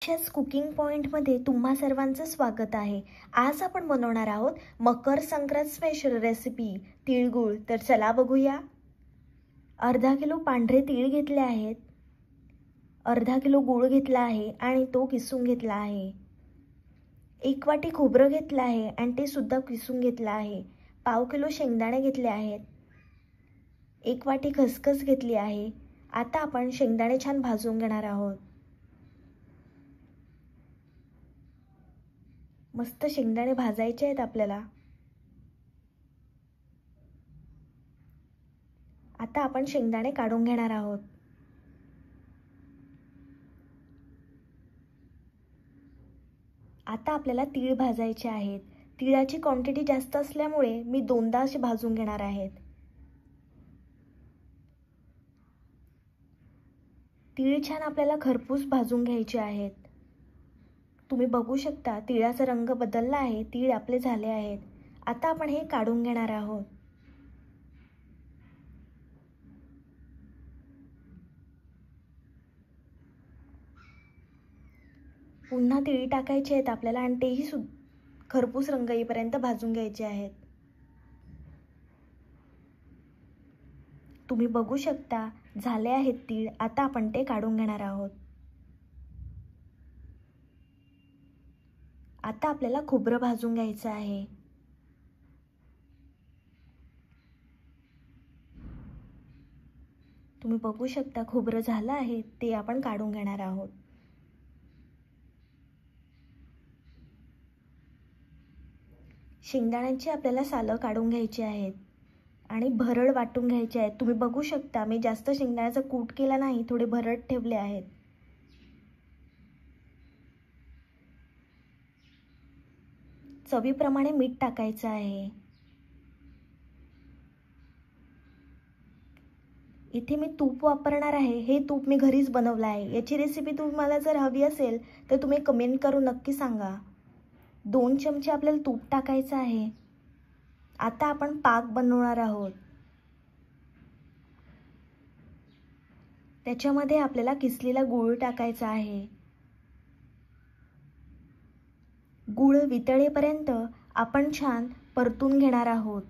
अशाच कुकिंग पॉइंटमध्ये तुम्हा सर्वांचं स्वागत आहे। आज आपण बनवणार आहोत मकर संक्रांत स्पेशल रेसिपी तिळगुळ। तर चला बघूया। अर्धा किलो पांढरे तीळ घेतले आहेत, अर्धा किलो गूळ घेतला आहे आणि तो किसून घेतला आहे। 1 वाटी खोबरं घेतलं आहे आणि ते सुद्धा किसून घेतलं आहे। पाव किलो शेंगदाणे घेतले आहेत, 1 वाटी खसखस घेतली आहे। आता आपण शेंगदाणे छान भाजून घेणार आहोत। मस्त शेंगदाणे भाजायचे आहेत आपल्याला। आता आपण शेंगदाणे काढून घेणार आहोत। आता आपल्याला तीळ भाजायचे आहेत। तिळाची क्वांटिटी जास्त असल्यामुळे मी दोनदा असे भाजून घेणार आहेत। तीळ छान आपल्याला खरपूस भाजून घ्यायचे आहेत। तुम्ही बघू शकता तिळाचा रंग बदलला आहे, तीळ आपले झाले आहेत। आता आपण हे काढून घेणार आहोत। पुन्हा तीळ टाकायचे आहेत आपल्याला आणि तेही खरपूस रंग येईपर्यंत भाजून घ्यायचे आहेत। तुम्ही बघू शकता झाले आहेत तीळ। आता आपण ते काढून घेणार आहोत। आता आपल्याला खोबरं भाजून घ्यायचं आहे। तुम्ही बघू शकता खोबरं झालं आहे, ते आपण काढून घेणार आहोत। शेंगदाण्यांची आपल्याला सालं काढून घ्यायची आहेत आणि भरड वाटून घ्यायचे आहेत। तुम्ही बघू शकता मी जास्त शेंगदाण्याचा कूट केला नाही, थोडे भरड ठेवले आहेत। चवीप्रमाणे मीठ टाकायचं आहे। इथे मी तूप वापरणार आहे। हे तूप मी घरीच बनवलं आहे। याची रेसिपी तुम्हाला जर हवी असेल तर तुम्ही कमेंट करून नक्की सांगा। 2 चमचे आपल्याला तूप टाकायचं आहे। आता आपण पाक बनवणार आहोत। त्याच्यामध्ये आपल्याला किसलेला गूळ टाकायचा आहे। गूळ वितळेपर्यंत आपण छान परतून घेणार आहोत।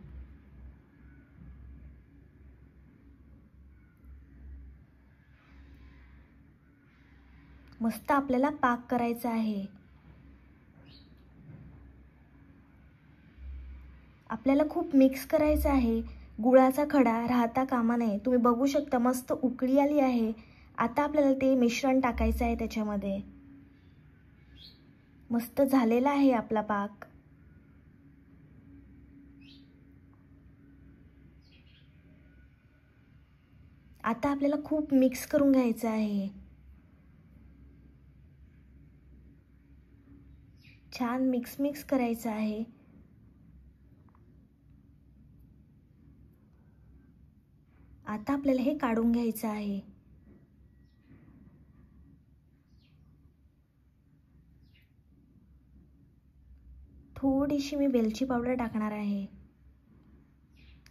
मस्त आपल्याला पाक करायचा आहे। आपल्याला खूप मिक्स करायचं आहे। गुळाचा खडा राहता कामा नये। तुम्ही बघू शकता मस्त उकळी आली आहे। आता आपल्याला ते मिश्रण टाकायचं आहे त्याच्यामध्ये। मस्त झालेला आहे आपला पाक। आता आपल्याला खूप मिक्स करून घ्यायचं आहे। छान मिक्स करायचं आहे। आता आपल्याला हे काढून घ्यायचं आहे। थोडीशी मी वेलची पावडर टाकणार आहे।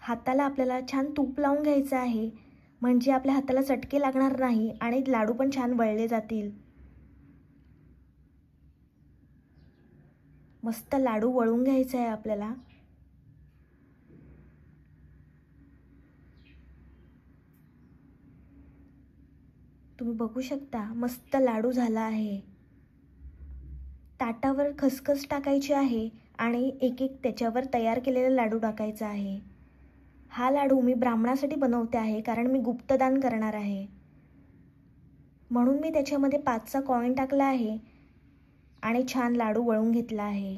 हाताला आपल्याला छान तूप लावून घ्यायचं आहे, म्हणजे आपल्या हाताला चटके लागणार नाही आणि लाडू पण छान वळले जातील। मस्त लाडू वळून घ्यायचा आहे आपल्याला। तुम्ही बघू शकता मस्त लाडू झाला आहे। ताटावर खसखस टाकायची आहे आणि एक त्याच्यावर तयार केलेला लाडू टाकायचा आहे। हा लाडू मी ब्राह्मणासाठी बनवते आहे, कारण मी गुप्तदान करणार आहे, म्हणून मी त्याच्यामध्ये 5चा कॉइन टाकला आहे आणि छान लाडू वळून घेतला आहे।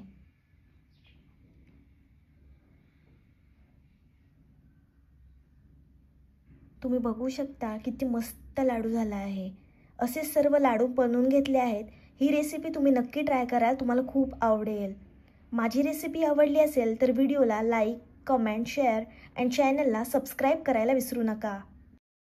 तुम्ही बघू शकता किती मस्त लाडू झाला आहे। असे सर्व लाडू बनवून घेतले आहेत। ही रेसिपी तुम्ही नक्की ट्राय करा, तुम्हाला खूप आवडेल। माझी रेसिपी आवडली असेल तर व्हिडिओला लाईक, कमेंट, शेअर आणि चॅनलला सबस्क्राईब करायला विसरू नका।